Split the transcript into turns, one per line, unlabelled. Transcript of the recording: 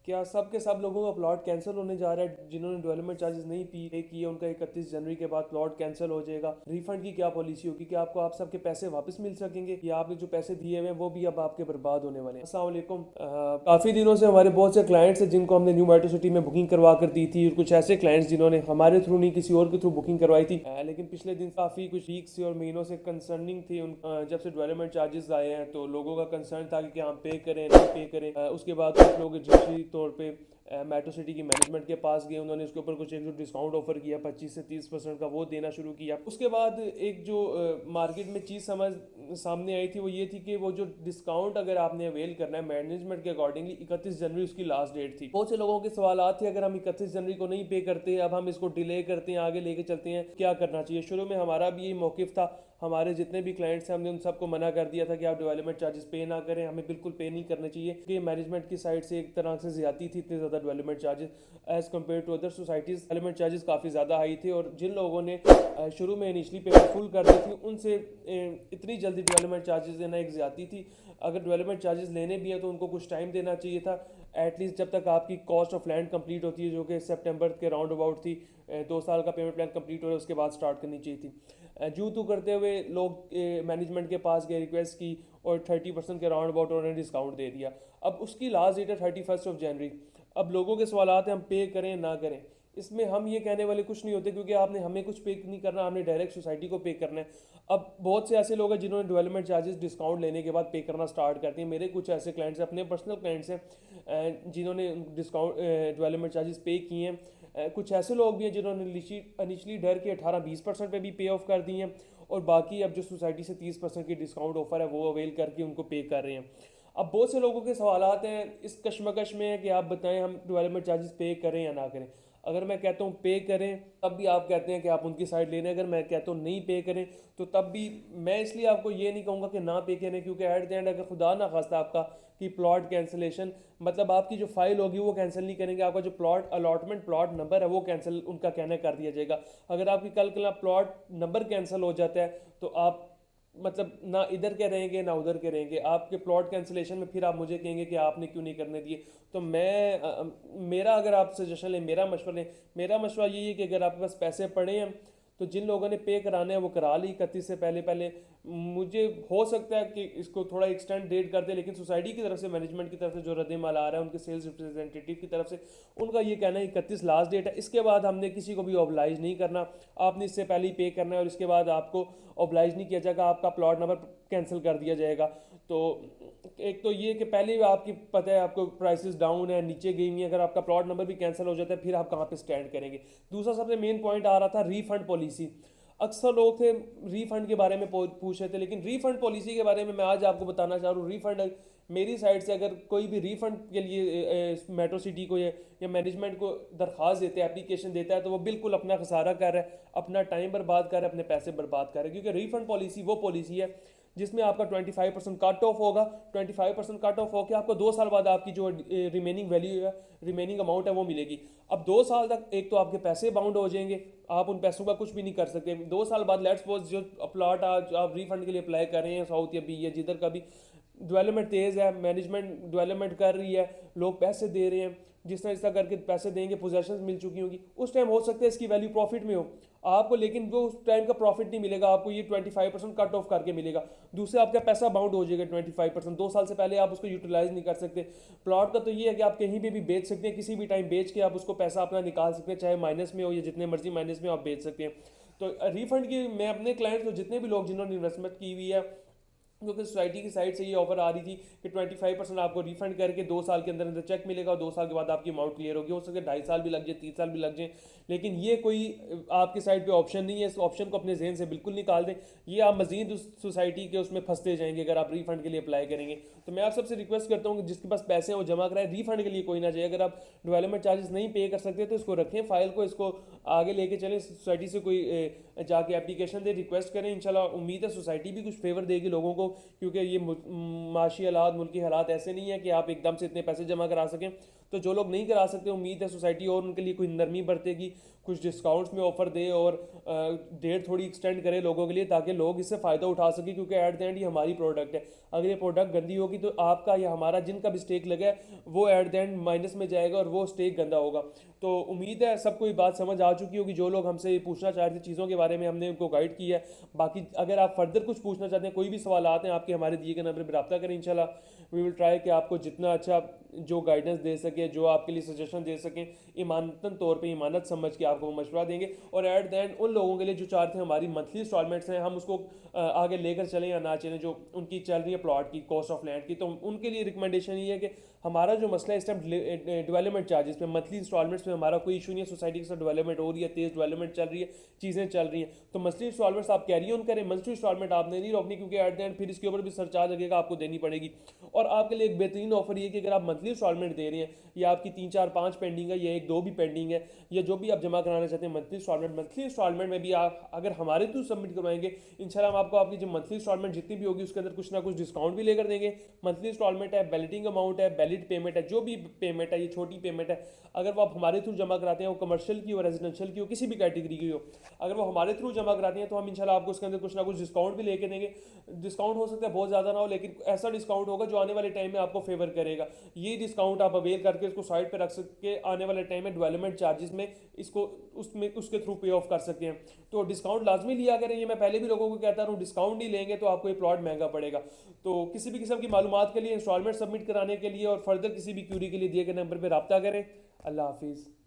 क्या सब के सब लोगों का प्लॉट कैंसिल होने जा रहा है? जिन्होंने डेवलपमेंट चार्जेस नहीं पे किए उनका 31 जनवरी के बाद प्लॉट कैंसिल हो जाएगा। रिफंड की क्या पॉलिसी होगी? क्या आपको आप सबके पैसे वापस मिल सकेंगे या आपने जो पैसे दिए हुए हैं वो भी अब आपके बर्बाद होने वाले हैं? अस्सलाम वालेकुम। काफ़ी दिनों से हमारे बहुत से क्लाइंट्स हैं जिनको हमने न्यू मेट्रो सिटी में बुकिंग करवा कर दी थी, और कुछ ऐसे क्लाइंट्स जिन्होंने हमारे थ्रू नहीं किसी और के थ्रू बुकिंग करवाई थी। लेकिन पिछले दिन काफ़ी कुछ वीक से और महीनों से कंसर्निंग थी जब से डेवलपमेंट चार्जेस आए हैं तो लोगों का कंसर्न था कि क्या हम पे करें नहीं पे करें। उसके बाद कुछ लोग रजिस्ट्री तौर पे मेट्रो सिटी की मैनेजमेंट के पास गए, उन्होंने उसके ऊपर कुछ एक जो डिस्काउंट ऑफर किया 25 से 30% का, वो देना शुरू किया। उसके बाद एक जो मार्केट में चीज़ समझ सामने आई थी वो ये थी कि वो जो डिस्काउंट अगर आपने अवेल करना है मैनेजमेंट के अकॉर्डिंगली 31 जनवरी उसकी लास्ट डेट थी। बहुत से लोगों के सवाल थे अगर हम 31 जनवरी को नहीं पे करते, अब हम इसको डिले करते हैं, आगे लेके चलते हैं, क्या करना चाहिए? शुरू में हमारा भी यही मौकिफ था। हमारे जितने भी क्लाइंट्स हैं हमने उन सबको मना कर दिया था कि आप डेवलपमेंट चार्जेस पे ना करें, हमें बिल्कुल पे नहीं करने चाहिए, क्योंकि मैनेजमेंट की साइड से एक तरह से ज्यादा थी, इतने ज़्यादा development charges as compare to other societies. Development charges काफ़ी ज़्यादा हाई थे और जिन लोगों ने शुरू में इनिशली पेमेंट फुल कर दी थी उनसे इतनी जल्दी डेवलपमेंट चार्जेस देना एक ज्यादा थी। अगर डेवलपमेंट चार्जेस लेने भी हैं तो उनको कुछ टाइम देना चाहिए था, एटलीस्ट जब तक आपकी कॉस्ट ऑफ लैंड कंप्लीट होती है, जो कि सितंबर के राउंड अबाउट थी। 2 साल का पेमेंट प्लान कंप्लीट हो रहा है उसके बाद स्टार्ट करनी चाहिए थी। जू तू करते हुए लोग मैनेजमेंट के पास गए, रिक्वेस्ट की और 30% के राउंड अबाउट उन्होंने डिस्काउंट दे दिया। अब उसकी लास्ट डेट है 31 जनवरी। अब लोगों के सवाल हैं हम पे करें ना करें। इसमें हम ये कहने वाले कुछ नहीं होते, क्योंकि आपने हमें कुछ पे नहीं करना, हमने डायरेक्ट सोसाइटी को पे करना है। अब बहुत से ऐसे लोग हैं जिन्होंने डेवलपमेंट चार्जेस डिस्काउंट लेने के बाद पे करना स्टार्ट करते हैं। मेरे कुछ ऐसे क्लाइंट्स हैं, अपने पर्सनल क्लाइंट्स हैं जिन्होंने डिस्काउंट डेवलपमेंट चार्जेस पे किए हैं। कुछ ऐसे लोग भी हैं जिन्होंने इनिशली डर के 18-20% पे भी पे ऑफ कर दिए हैं, और बाकी अब जो सोसाइटी से 30% की डिस्काउंट ऑफर है वो अवेल करके उनको पे कर रहे हैं। अब बहुत से लोगों के सवाल हैं इस कश्मकश में है कि आप बताएं हम डेवलपमेंट चार्जेस पे करें या ना करें। अगर मैं कहता हूँ पे करें तब भी आप कहते हैं कि आप उनकी साइड ले रहे हैं, अगर मैं कहता हूँ नहीं पे करें तो तब भी मैं इसलिए आपको ये नहीं कहूँगा कि ना पे करें, क्योंकि एट द एंड अगर खुदा ना खास्ता आपका कि प्लॉट कैंसिलेशन, मतलब आपकी जो फाइल होगी वो कैंसिल नहीं करेंगे, आपका जो प्लॉट अलॉटमेंट प्लॉट नंबर है वो कैंसिल उनका कहना कर दिया जाएगा। अगर आपकी कल कल प्लॉट नंबर कैंसिल हो जाता है तो आप मतलब ना इधर के रहेंगे ना उधर के रहेंगे, आपके प्लॉट कैंसिलेशन में फिर आप मुझे कहेंगे कि आपने क्यों नहीं करने दिए। तो मेरा अगर आप सजेशन लें, मेरा मशवरा यही है कि अगर आपके पास पैसे पड़े हैं तो जिन लोगों ने पे कराने हैं वो करा ली 31 से पहले पहले। मुझे हो सकता है कि इसको थोड़ा एक्सटेंड डेट कर दे, लेकिन सोसाइटी की तरफ से, मैनेजमेंट की तरफ से जो रद्द-ए-माल आ रहा है उनके सेल्स रिप्रेजेंटेटिव की तरफ से, उनका ये कहना है 31 लास्ट डेट है, इसके बाद हमने किसी को भी ऑब्लाइज नहीं करना, आपने इससे पहले ही पे करना है और इसके बाद आपको ऑब्लाइज नहीं किया जाएगा, आपका प्लॉट नंबर कैंसिल कर दिया जाएगा। तो एक तो ये कि पहले ही आपकी पता है आपको प्राइसेस डाउन है, नीचे गई हुई है, अगर आपका प्लॉट नंबर भी कैंसिल हो जाता है फिर आप कहाँ पे स्टैंड करेंगे। दूसरा सबसे मेन पॉइंट आ रहा था रीफंड पॉलिसी। अक्सर लोग थे रीफंड के बारे में पूछ रहे थे, लेकिन रीफंड पॉलिसी के बारे में मैं आज आपको बताना चाह रहा हूँ। रीफंड मेरी साइड से अगर कोई भी रीफंड के लिए मेट्रो सिटी को या मैनेजमेंट को दरख्वास्त देते हैं, एप्लीकेशन देता है, तो वो बिल्कुल अपना खसारा कर रहा है, अपना टाइम बर्बाद कर रहा है, अपने पैसे बर्बाद कर रहा है, क्योंकि रीफंड पॉलिसी वो पॉलिसी है जिसमें आपका 25% कट ऑफ होगा। 25% कट ऑफ होकर आपको 2 साल बाद आपकी जो रिमेनिंग वैल्यू है, रिमेनिंग अमाउंट है वो मिलेगी। अब 2 साल तक एक तो आपके पैसे बाउंड हो जाएंगे, आप उन पैसों का कुछ भी नहीं कर सकते। 2 साल बाद लेट्स सपोज जो प्लॉट आज आप रीफंड के लिए अप्लाई कर रहे हैं साउथ या बी या जिधर का भी, डेवलपमेंट तेज़ है, मैनेजमेंट डेवलपमेंट कर रही है, लोग पैसे दे रहे हैं, जिस तरह करके पैसे देंगे, पोजेशंस मिल चुकी होंगी, उस टाइम हो सकता है इसकी वैल्यू प्रॉफिट में हो आपको, लेकिन वो उस टाइम का प्रॉफिट नहीं मिलेगा आपको, ये 25% कट ऑफ करके मिलेगा। दूसरे आपका पैसा बाउंड हो जाएगा 25%, 2 साल से पहले आप उसको यूटिलाइज नहीं कर सकते। प्लॉट का तो ये है कि आप कहीं भी बेच सकते हैं, किसी भी टाइम बेच के आप उसको पैसा अपना निकाल सकते हैं, चाहे माइनस में हो या जितने मर्जी माइनस में आप बेच सकते हैं। तो रिफंड की मैं अपने क्लाइंट्स को, जितने भी लोग जिन्होंने इन्वेस्टमेंट की हुई है, क्योंकि सोसाइटी की साइड से ये ऑफर आ रही थी कि 25% आपको रिफंड करके 2 साल के अंदर अंदर चेक मिलेगा और 2 साल के बाद आपकी अमाउंट क्लियर होगी। हो सके 2.5 साल भी लग जाए, 3 साल भी लग जाए, लेकिन ये कोई आपकी साइड पे ऑप्शन नहीं है। इस ऑप्शन को अपने जहन से बिल्कुल निकाल दें, ये आप मजीद उस सोसाइटी के उसमें फंसते जाएंगे अगर आप रिफंड के लिए अप्लाई करेंगे। तो मैं आप सबसे रिक्वेस्ट करता हूँ कि जिसके पास पैसे हैं वो जमा कराए, रिफंड के लिए कोई ना चाहिए। अगर आप डेवलपमेंट चार्जेस नहीं पे कर सकते तो इसको रखें फाइल को, इसको आगे लेके चलें, सोसाइटी से कोई जाके एप्लीकेशन दे, रिक्वेस्ट करें। इंशाल्लाह उम्मीद है सोसाइटी भी कुछ फेवर देगी लोगों को, क्योंकि ये माशी हालात, मुल्की हालात ऐसे नहीं है कि आप एकदम से इतने पैसे जमा करा सकें। तो जो लोग नहीं करा सकते, उम्मीद है सोसाइटी और उनके लिए कोई नरमी बरतेगी, कुछ डिस्काउंट्स में ऑफर दे और डेट थोड़ी एक्सटेंड करे लोगों के लिए, ताकि लोग इससे फ़ायदा उठा सके, क्योंकि एट द एंड ये हमारी प्रोडक्ट है। अगर ये प्रोडक्ट गंदी होगी तो आपका या हमारा जिनका भी स्टेक लगा है वो एट द एंड माइनस में जाएगा और वो स्टेक गंदा होगा। तो उम्मीद है सबको ये बात समझ आ चुकी होगी। जो लोग हमसे ये पूछना चाह रहे थे चीज़ों के बारे में, हमने उनको गाइड किया है। बाकी अगर आप फर्दर कुछ पूछना चाहते हैं, कोई भी सवाल आते हैं आपके, हमारे दिए गए नंबर पर रब्ता करें। इंशाल्लाह वी विल ट्राई कि आपको जितना अच्छा जो गाइडेंस दे सके, जो आपके लिए सजेशन दे सकें, ईमानतन तौर पे ईमानत समझ के आपको मशवरा देंगे। और एट द एंड उन लोगों के लिए जो चाहते हैं हमारी मंथली इंस्टॉलमेंट्स हैं, हम उसको आगे लेकर चलें या ना चलें, जो उनकी चल रही है प्लॉट की कॉस्ट ऑफ लैंड की, तो उनके लिए रिकमेंडेशन ये है कि हमारा जो मसला है इस टाइम डेवलपमेंट चार्जेस पे, मंथली इंस्टॉलमेंट्स में हमारा कोई इशू नहीं है। सोसाइटी के साथ डेवलपमेंट हो रही है, तेज डेवलपमेंट चल रही है, चीज़ें चल रही हैं, तो मंथली इंस्टॉलमेंट्स आप कैरी ऑन करें। मंथली इंस्टॉलमेंट आपने नहीं रोकनी, क्योंकि एट द एंड फिर इसके ऊपर भी सरचार्ज लगेगा, आपको देनी पड़ेगी। और आपके लिए एक बेहतरीन ऑफर ये कि अगर आप मंथली इंस्टॉलमेंट दे रहे हैं, या आपकी 3 4 5 पेंडिंग है, या 1 2 भी पेंडिंग है, या जो भी आप जमा कराना चाहते हैं मंथली इंस्टॉलमेंट में भी आप अगर हमारे थ्रू सबमिट करवाएंगे, इंशाल्लाह हम आपको आपकी जो मंथली इंस्टॉलमेंट जितनी भी होगी उसके अंदर कुछ ना कुछ डिस्काउंट भी लेकर देंगे। मंथली इंस्टॉलमेंट है, वैलिडिंग अमाउंट है, वैलिड पेमेंट है, जो भी पेमेंट है, ये छोटी पेमेंट है, अगर वो आप हमारे थ्रू जमा कराते हैं, वो कमर्शियल की हो, रेजिडेंशियल की हो, किसी भी कैटेगरी की हो, अगर वो हमारे थ्रू जमा कराते हैं तो हम इंशाल्लाह आपको उसके अंदर कुछ ना कुछ डिस्काउंट भी लेके देंगे। डिस्काउंट हो सकता है बहुत ज़्यादा ना हो, लेकिन ऐसा डिस्काउंट होगा जो आने वाले टाइम में आपको फेवर करेगा। ये डिस्काउंट आप अवेल करके इसको साइड पर रख सके, आने वाले टाइम में डेवलपमेंट चार्जेस में इसको उसमें उसके थ्रू पे ऑफ कर सकते हैं। तो डिस्काउंट लाजमी लिया करें, ये मैं पहले भी लोगों को कहता हूँ, डिस्काउंट नहीं लेंगे तो आपको ये प्लॉट महंगा पड़ेगा। तो किसी भी किस्म की मालूमात के लिए, इंस्टॉलमेंट सबमिट कराने के लिए और फर्दर किसी भी क्यूरी के लिए दिए गए नंबर पर रब्ता करें। अल्लाह हाफिज़।